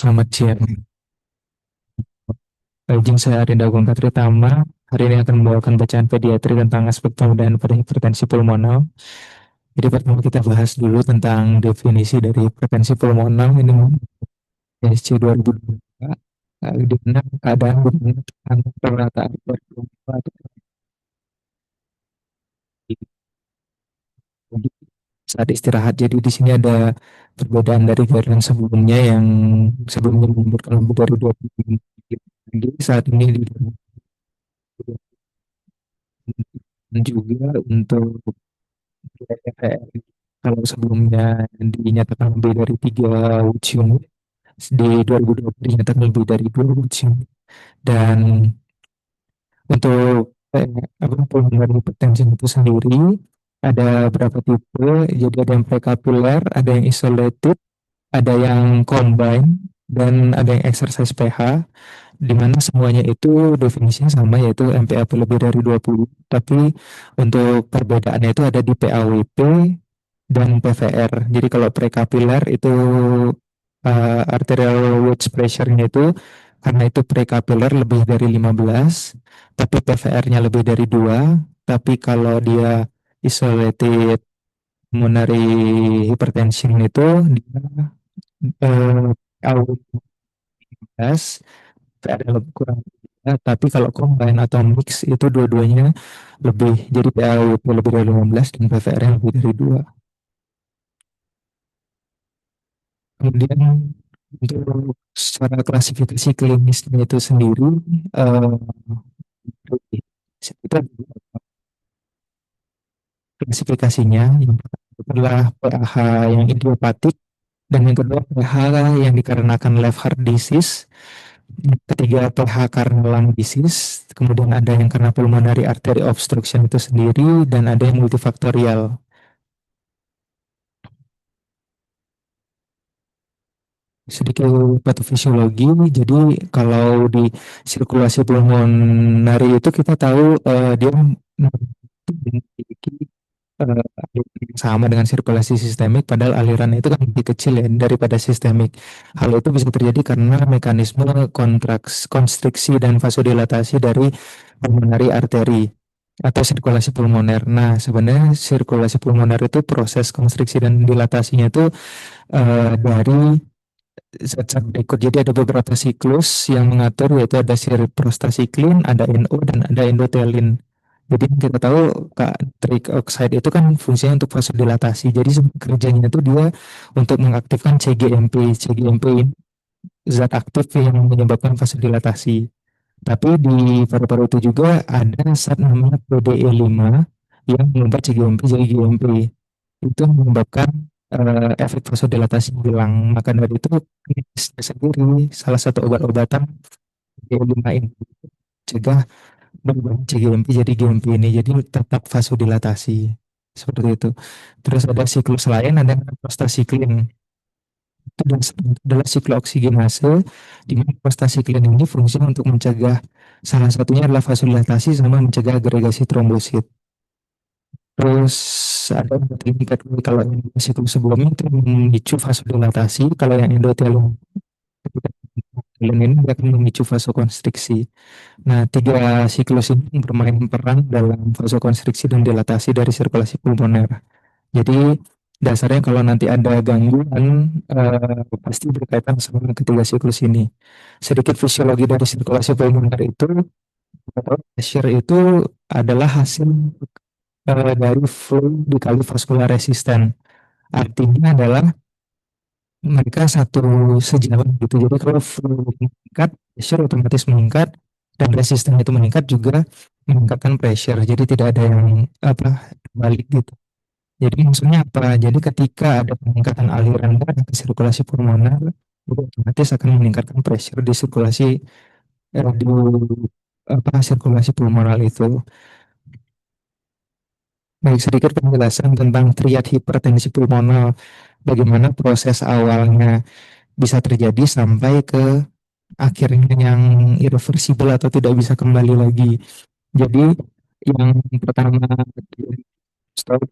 Selamat siang. Izin saya Arinda Gongkat Tritama. Hari ini akan membawakan bacaan pediatri tentang aspek pemudahan pada hipertensi pulmonal. Jadi pertama kita bahas dulu tentang definisi dari hipertensi pulmonal. Ini SC 2022. Di mana keadaan benar tekanan rata arteri pulmonal atau di saat istirahat. Jadi di sini ada perbedaan dari guideline sebelumnya yang sebelumnya menyebutkan lebih dari 20 menit. Jadi saat ini di juga untuk DPR. Kalau sebelumnya dinyatakan lebih dari 3 Wuchung, di 2020 dinyatakan lebih dari 2 Wuchung. Dan untuk pulmonary hypertension itu sendiri ada berapa tipe. Jadi ada yang prekapiler, ada yang isolated, ada yang combine, dan ada yang exercise PH, di mana semuanya itu definisinya sama, yaitu MPAP lebih dari 20. Tapi untuk perbedaannya itu ada di PAWP dan PVR. Jadi kalau prekapiler itu arterial wedge pressure-nya itu karena itu prekapiler lebih dari 15, tapi PVR-nya lebih dari 2. Tapi kalau dia isolated pulmonary hypertension itu dia PAWP 15, PVR lebih kurang. Tapi kalau combine atau mix itu dua-duanya lebih, jadi PAWP lebih dari 15 dan PVR-nya lebih dari 2. Kemudian untuk secara klasifikasi klinisnya itu sendiri, eh, itu ada klasifikasinya. Yang pertama adalah PAH yang idiopatik, dan yang kedua PH yang dikarenakan left heart disease, yang ketiga PH karena lung disease, kemudian ada yang karena pulmonary artery obstruction itu sendiri, dan ada yang multifaktorial. Sedikit patofisiologi. Jadi kalau di sirkulasi pulmoner itu kita tahu dia memiliki aliran yang sama dengan sirkulasi sistemik, padahal alirannya itu kan lebih kecil ya daripada sistemik. Hal itu bisa terjadi karena mekanisme konstriksi dan vasodilatasi dari pulmonary arteri atau sirkulasi pulmoner. Nah, sebenarnya sirkulasi pulmoner itu proses konstriksi dan dilatasinya itu dari zat-zat berikut. Jadi ada beberapa siklus yang mengatur, yaitu ada prostacyclin, ada NO, dan ada endothelin. Jadi kita tahu Kak, nitric oxide itu kan fungsinya untuk vasodilatasi. Jadi kerjanya itu dia untuk mengaktifkan CGMP. CGMP ini zat aktif yang menyebabkan vasodilatasi. Tapi di paru-paru itu juga ada zat namanya PDE5 yang mengubah CGMP jadi GMP. Itu menyebabkan efek vasodilatasi hilang. Maka dari itu klinisnya sendiri salah satu obat-obatan PDE5 ini cegah berubah CGMP jadi GMP ini. Jadi tetap vasodilatasi. Seperti itu. Terus ada siklus lain, ada prostacyclin. Itu adalah siklo-oksigenase, di mana prostasiklin ini fungsinya untuk mencegah, salah satunya adalah vasodilatasi sama mencegah agregasi trombosit. Terus ada indikator, kalau yang siklus sebelumnya itu memicu vasodilatasi, kalau yang endotelin ini akan memicu vasokonstriksi. Nah, tiga siklus ini bermain peran dalam vasokonstriksi dan dilatasi dari sirkulasi pulmoner. Jadi dasarnya kalau nanti ada gangguan pasti berkaitan sama ketiga siklus ini. Sedikit fisiologi dari sirkulasi pulmoner itu, pressure itu adalah hasil dari flow dikali vascular resistant. Artinya adalah mereka satu sejalan gitu. Jadi kalau flow meningkat, pressure otomatis meningkat, dan resisten itu meningkat juga meningkatkan pressure. Jadi tidak ada yang balik gitu. Jadi maksudnya apa? Jadi ketika ada peningkatan aliran darah ke sirkulasi pulmoner, itu otomatis akan meningkatkan pressure di sirkulasi di sirkulasi pulmoner itu. Baik, sedikit penjelasan tentang triad hipertensi pulmoner. Bagaimana proses awalnya bisa terjadi sampai ke akhirnya yang irreversible atau tidak bisa kembali lagi. Jadi yang pertama, stroke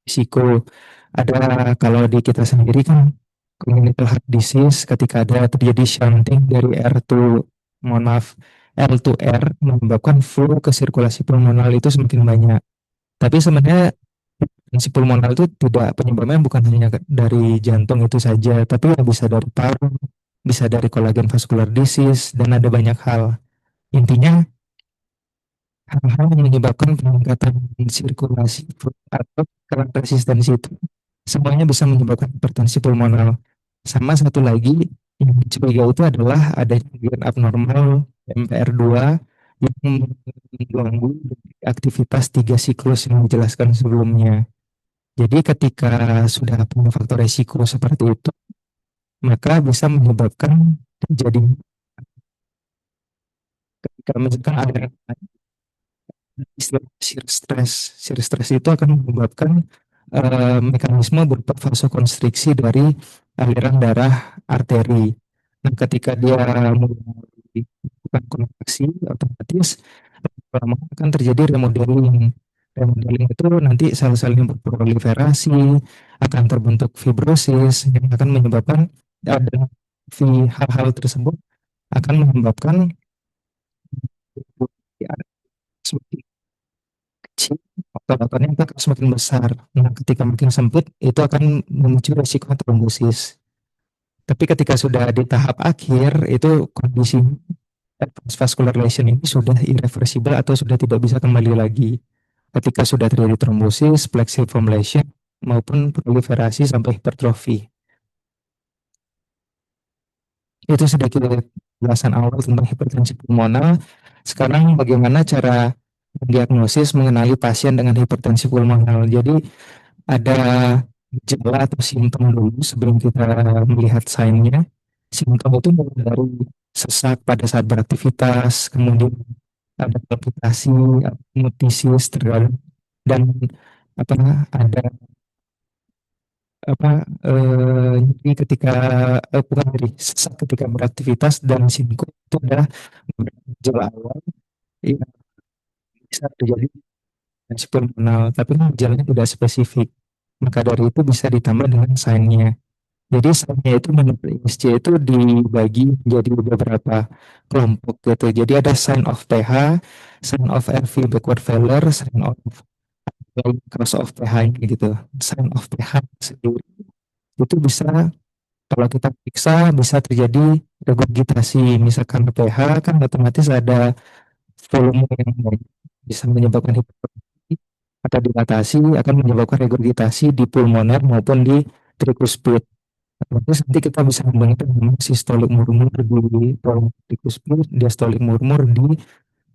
risiko ada kalau di kita sendiri kan congenital heart disease ketika ada terjadi shunting dari mohon maaf, L to R menyebabkan flow ke sirkulasi pulmonal itu semakin banyak. Tapi sebenarnya tensi pulmonal itu tidak penyebabnya bukan hanya dari jantung itu saja, tapi ya bisa dari paru, bisa dari collagen vascular disease dan ada banyak hal. Intinya hal-hal yang menyebabkan peningkatan sirkulasi atau current resistensi itu semuanya bisa menyebabkan hipertensi pulmonal. Sama satu lagi yang dicurigai itu adalah adanya gen abnormal MPR2 yang mengganggu aktivitas tiga siklus yang dijelaskan sebelumnya. Jadi ketika sudah punya faktor resiko seperti itu, maka bisa menyebabkan terjadi ketika misalkan ada istilah shear stress itu akan menyebabkan mekanisme berupa vasokonstriksi dari aliran darah arteri. Nah, ketika dia mulai melakukan kontraksi, otomatis lama akan terjadi remodeling. Remodeling itu nanti sel-sel yang berproliferasi, akan terbentuk fibrosis yang akan menyebabkan dan hal-hal tersebut akan menyebabkan semakin kecil, otot-ototnya itu akan semakin besar. Nah, ketika makin sempit, itu akan memicu resiko trombosis. Tapi ketika sudah di tahap akhir, itu kondisi advanced vascular lesion ini sudah irreversible atau sudah tidak bisa kembali lagi. Ketika sudah terjadi trombosis, plexiform lesion, maupun proliferasi sampai hipertrofi. Itu sedikit penjelasan awal tentang hipertensi pulmonal. Sekarang bagaimana cara mendiagnosis mengenali pasien dengan hipertensi pulmonal. Jadi ada gejala atau simptom dulu sebelum kita melihat sign-nya. Simptom itu mulai dari sesak pada saat beraktivitas, kemudian ada palpitasi, mutisis terkadang, dan ada nyeri ketika bukan nyeri, sesak ketika beraktivitas dan singkut itu adalah gejala awal yang bisa terjadi tensi pulmonal, tapi kan gejalanya tidak spesifik. Maka dari itu bisa ditambah dengan sign-nya. Jadi sign-nya itu menurut ISC itu dibagi menjadi beberapa kelompok gitu. Jadi ada sign of PH, sign of RV backward failure, sign of cross of PH gitu. Sign of PH sendiri itu bisa kalau kita periksa bisa terjadi regurgitasi. Misalkan PH kan otomatis ada volume yang banyak bisa menyebabkan hipertensi atau dilatasi akan menyebabkan regurgitasi di pulmoner maupun di trikuspid. Terus nanti kita bisa membentuk namanya sistolik murmur di trikuspid, diastolik murmur di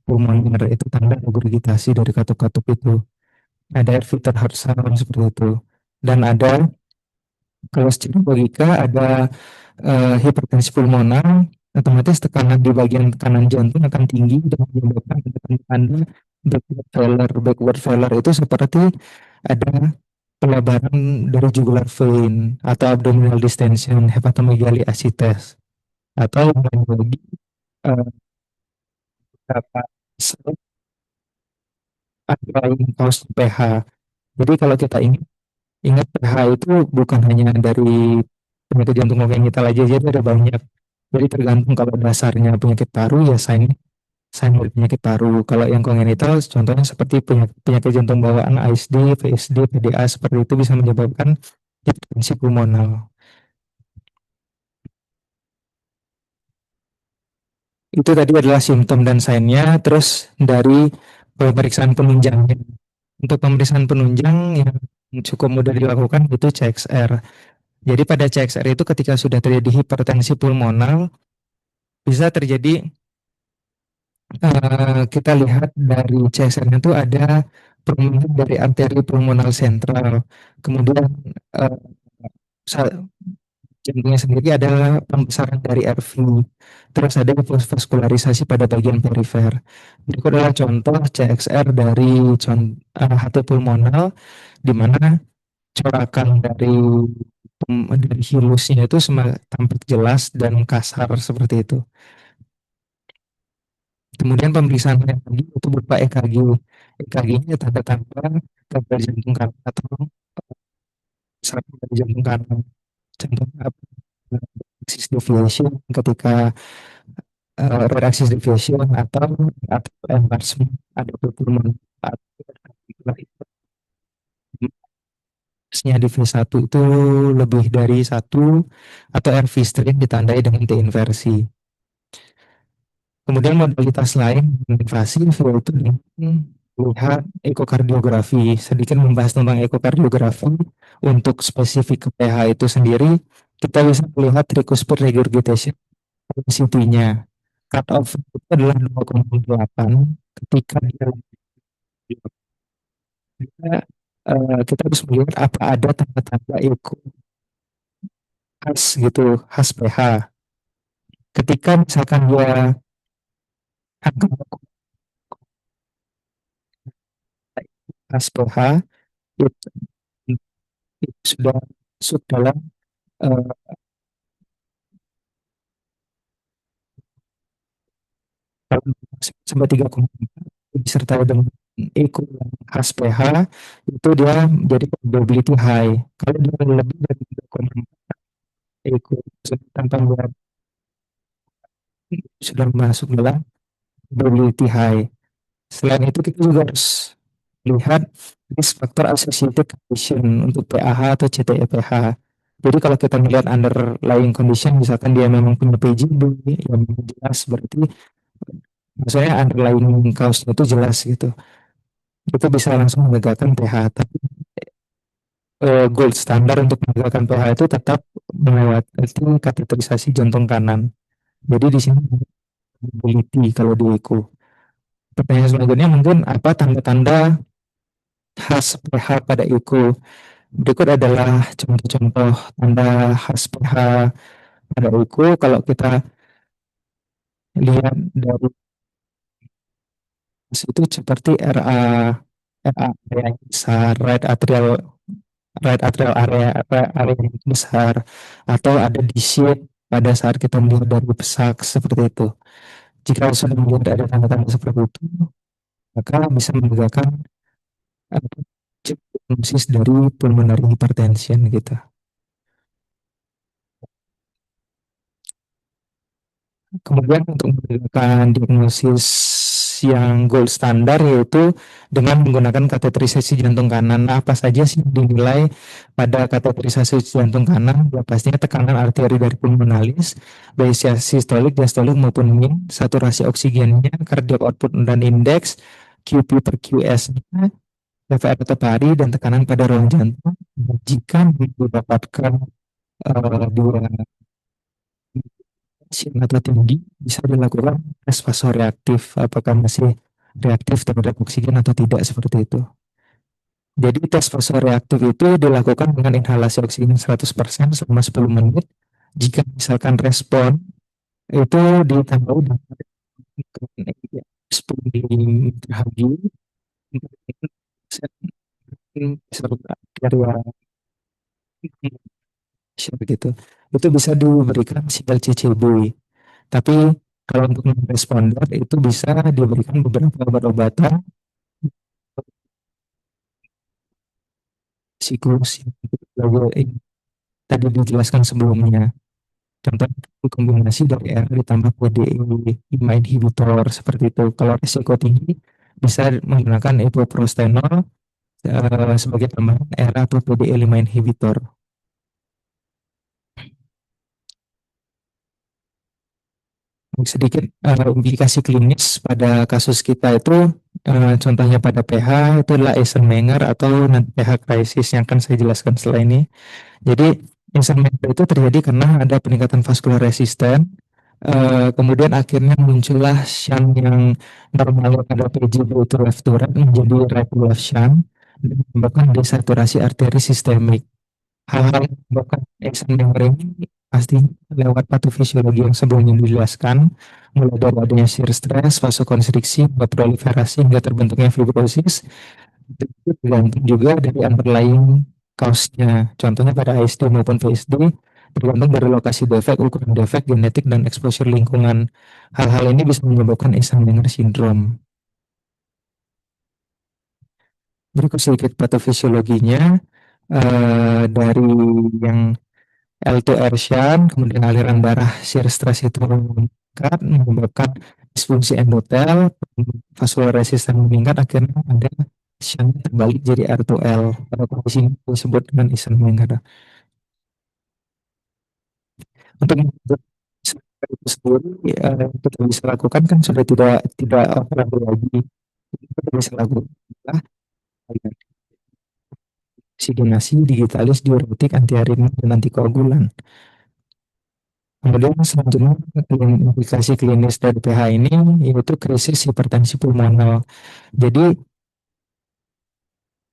pulmoner. Itu tanda regurgitasi dari katup-katup itu. Ada air filter heart sound seperti itu. Dan ada kalau secara logika ada hipertensi pulmoner, otomatis tekanan di bagian kanan jantung akan tinggi dan menyebabkan tanda backward failure. Backward failure itu seperti ada pelebaran dari jugular vein atau abdominal distension, hepatomegaly ascites atau lain lagi eh, beberapa sel underlying cause pH. Jadi kalau kita ingat pH itu bukan hanya dari penyakit jantung kongenital aja, jadi ada banyak. Jadi tergantung kalau dasarnya penyakit paru ya sign dari penyakit paru. Kalau yang kongenital contohnya seperti penyakit jantung bawaan ASD, VSD, PDA seperti itu bisa menyebabkan hipertensi pulmonal. Itu tadi adalah simptom dan sign-nya. Terus dari pemeriksaan penunjangnya. Untuk pemeriksaan penunjang yang cukup mudah dilakukan itu CXR. Jadi pada CXR itu ketika sudah terjadi hipertensi pulmonal, bisa terjadi kita lihat dari CSR itu ada permintaan dari arteri pulmonal sentral. Kemudian eh, jantungnya sendiri adalah pembesaran dari RV. Terus ada vaskularisasi pada bagian perifer. Berikut adalah contoh CXR dari hati pulmonal di mana corakan dari hilusnya itu tampak jelas dan kasar seperti itu. Kemudian pemeriksaan yang lagi itu berupa EKG. EKG-nya tanda-tanda gagal jantung kanan atau serangan dari jantung kanan. Contohnya apa? axis deviation ketika red axis deviation atau enlargement ada pertemuan nya di V1 itu lebih dari satu atau RV string ditandai dengan T inversi. Kemudian modalitas lain invasif yaitu dengan melihat ekokardiografi. Sedikit membahas tentang ekokardiografi untuk spesifik ke pH itu sendiri, kita bisa melihat tricuspid regurgitation velocity-nya. Cut off itu adalah 2,8 ketika dia kita harus melihat apa ada tanda-tanda eko khas gitu, khas pH. Ketika misalkan dia angka khas pH itu, itu sudah masuk dalam uh, sampai 3,4 disertai dengan eko yang khas pH itu dia jadi probability high. Kalau dia lebih dari 3,4 eko tanpa berat sudah masuk dalam probability high. Selain itu kita juga harus lihat risk factor associated condition untuk PAH atau CTE-PH. Jadi kalau kita melihat underlying condition, misalkan dia memang punya PJB yang jelas, berarti maksudnya underlying cause itu jelas gitu. Itu bisa langsung menegakkan PH. Tapi gold standar untuk menegakkan PH itu tetap melewati kateterisasi jantung kanan. Jadi di sini probability kalau di echo. Pertanyaan selanjutnya mungkin apa tanda-tanda khas pH pada echo? Berikut adalah contoh-contoh tanda khas pH pada echo. Kalau kita lihat dari itu seperti RA area yang besar, right atrial area yang besar, atau ada di shape pada saat kita melihat dari pesak seperti itu. Jika sudah melihat ada tanda-tanda seperti itu, maka bisa menegakkan diagnosis dari pulmonary hypertension gitu. Kemudian untuk menegakkan diagnosis yang gold standar yaitu dengan menggunakan kateterisasi jantung kanan. Nah, apa saja sih yang dinilai pada kateterisasi jantung kanan? Ya pastinya tekanan arteri dari pulmonalis, baik sistolik, diastolik maupun min, saturasi oksigennya, cardiac output dan indeks, QP per QS-nya, PVR tetap hari dan tekanan pada ruang jantung. Jika didapatkan dua atau tinggi bisa dilakukan tes vasoreaktif apakah masih reaktif terhadap oksigen atau tidak seperti itu. Jadi tes vasoreaktif itu dilakukan dengan inhalasi oksigen 100% selama 10 menit. Jika misalkan respon itu ditambah dengan 10 ml Hg begitu. Itu bisa diberikan sinyal CCB. Tapi kalau untuk non-responder itu bisa diberikan beberapa obat-obatan siklus yang tadi dijelaskan sebelumnya. Contohnya kombinasi dari R ditambah PDE5 inhibitor seperti itu. Kalau risiko tinggi bisa menggunakan epoprostenol sebagai tambahan R atau PDE5 inhibitor. Sedikit implikasi klinis pada kasus kita itu contohnya pada pH itu adalah Eisenmenger atau nanti pH krisis yang akan saya jelaskan setelah ini. Jadi Eisenmenger itu terjadi karena ada peningkatan vaskular resisten, kemudian akhirnya muncullah shunt yang normalnya pada PJB itu left to right menjadi right to left shunt dan menyebabkan desaturasi arteri sistemik. Hal-hal yang menyebabkan Eisenmenger ini pasti lewat patofisiologi yang sebelumnya dijelaskan, mulai dari adanya shear stress, vasokonstriksi, proliferasi hingga terbentuknya fibrosis. Itu tergantung juga dari underlying cause-nya. Contohnya pada ASD maupun PSD, tergantung dari lokasi defek, ukuran defek, genetik, dan exposure lingkungan. Hal-hal ini bisa menyebabkan Eisenmenger syndrome. Berikut sedikit patofisiologinya dari yang L2 Shunt, kemudian aliran darah shear stress itu meningkat, menyebabkan disfungsi endotel, vascular resistance meningkat, akhirnya ada shunt terbalik jadi R2L. Pada kondisi ini disebut dengan Eason meningkat. Untuk itu sendiri kita bisa lakukan kan sudah tidak operasi lagi. Kita bisa lakukan adalah oksigenasi, digitalis, diuretik, antiaritmik, dan antikoagulan. Kemudian selanjutnya aplikasi klinis dari PH ini yaitu krisis hipertensi pulmonal. Jadi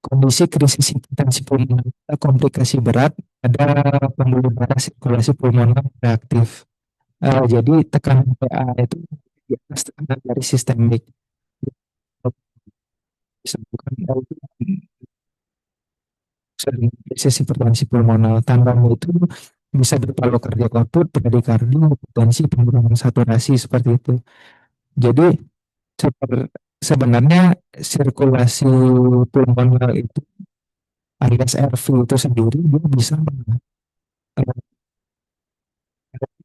kondisi krisis hipertensi pulmonal komplikasi berat, ada pembuluh darah sirkulasi pulmoner reaktif. Jadi tekanan PA itu di atas tekanan dari sistemik. Disebutkan itu sering krisis hipertensi pulmonal. Tandangnya itu bisa berupa low cardiac output, bradikardi, hipertensi, penurunan saturasi seperti itu. Jadi sebenarnya sirkulasi pulmoner itu alias RV itu sendiri dia bisa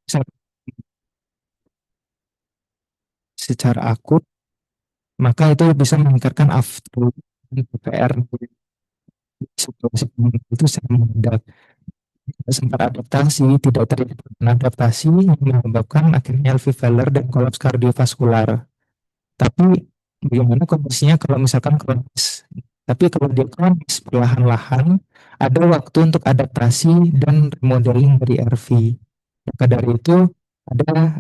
bisa secara akut, maka itu bisa meningkatkan after PPR situasi itu sangat mendadak. Sempat adaptasi, tidak terjadi adaptasi yang menyebabkan akhirnya LV failure dan kolaps kardiovaskular. Tapi bagaimana kondisinya kalau misalkan kronis? Tapi kalau dia kronis perlahan-lahan ada waktu untuk adaptasi dan remodeling dari RV. Maka dari itu ada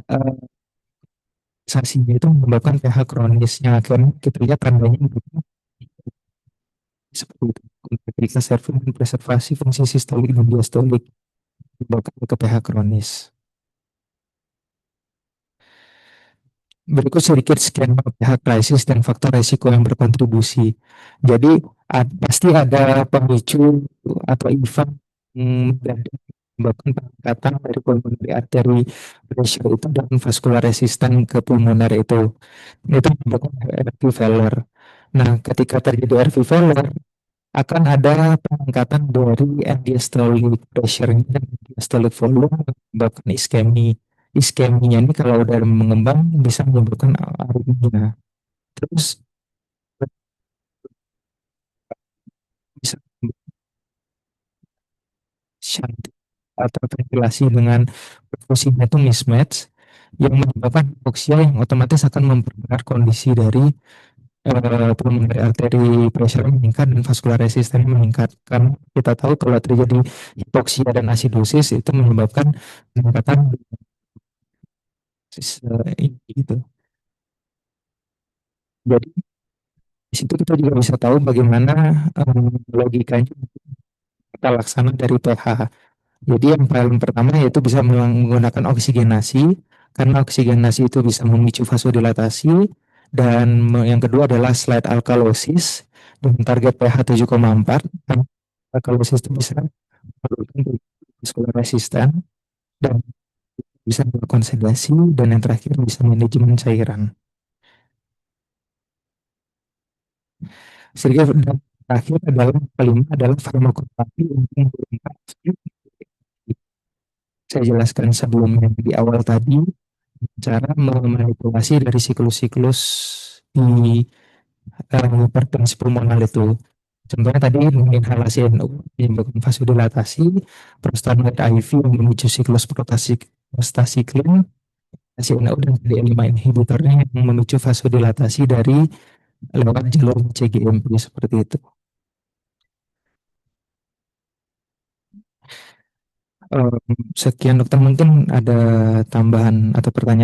sasinya itu menyebabkan pH kronis yang akhirnya kita lihat tandanya seperti itu. Ketika serving dan preservasi fungsi sistolik dan diastolik menyebabkan ke pH kronis. Berikut sedikit skema pH krisis dan faktor risiko yang berkontribusi. Jadi pasti ada pemicu atau event dan menyebabkan peningkatan dari pulmonary artery pressure itu dan vascular resistant ke pulmoner itu menyebabkan RV failure. Nah, ketika terjadi RV failure akan ada peningkatan dari end-diastolic pressure-nya dan diastolic volume yang menyebabkan iskemi. Iskeminya ini kalau udah mengembang bisa menyebabkan aritmia. Terus bisa shunt atau ventilasi dengan perfusingnya itu mismatch yang menyebabkan hipoksia yang otomatis akan memperberat kondisi dari pulmonary artery pressure meningkat dan vascular resistance meningkat. Karena kita tahu kalau terjadi hipoksia dan asidosis itu menyebabkan peningkatan gitu. Jadi di situ kita juga bisa tahu bagaimana logikanya kita laksana dari pH. Jadi yang paling pertama yaitu bisa menggunakan oksigenasi, karena oksigenasi itu bisa memicu vasodilatasi, dan yang kedua adalah slide alkalosis dengan target pH 7,4. Alkalosis itu bisa menurunkan vascular resistan dan bisa berkonsentrasi, dan yang terakhir bisa manajemen cairan. Sehingga dan terakhir adalah kelima adalah farmakoterapi untuk menurunkan. Saya jelaskan sebelumnya di awal tadi cara memanipulasi dari siklus-siklus di hipertensi pulmonal itu. Contohnya tadi inhalasi NO menyebabkan vasodilatasi, prostanoid IV yang memicu siklus prostasiklin, NO dan CD5 inhibitornya yang memicu vasodilatasi dari lewat jalur CGMP seperti itu. Sekian dokter, mungkin ada tambahan atau pertanyaan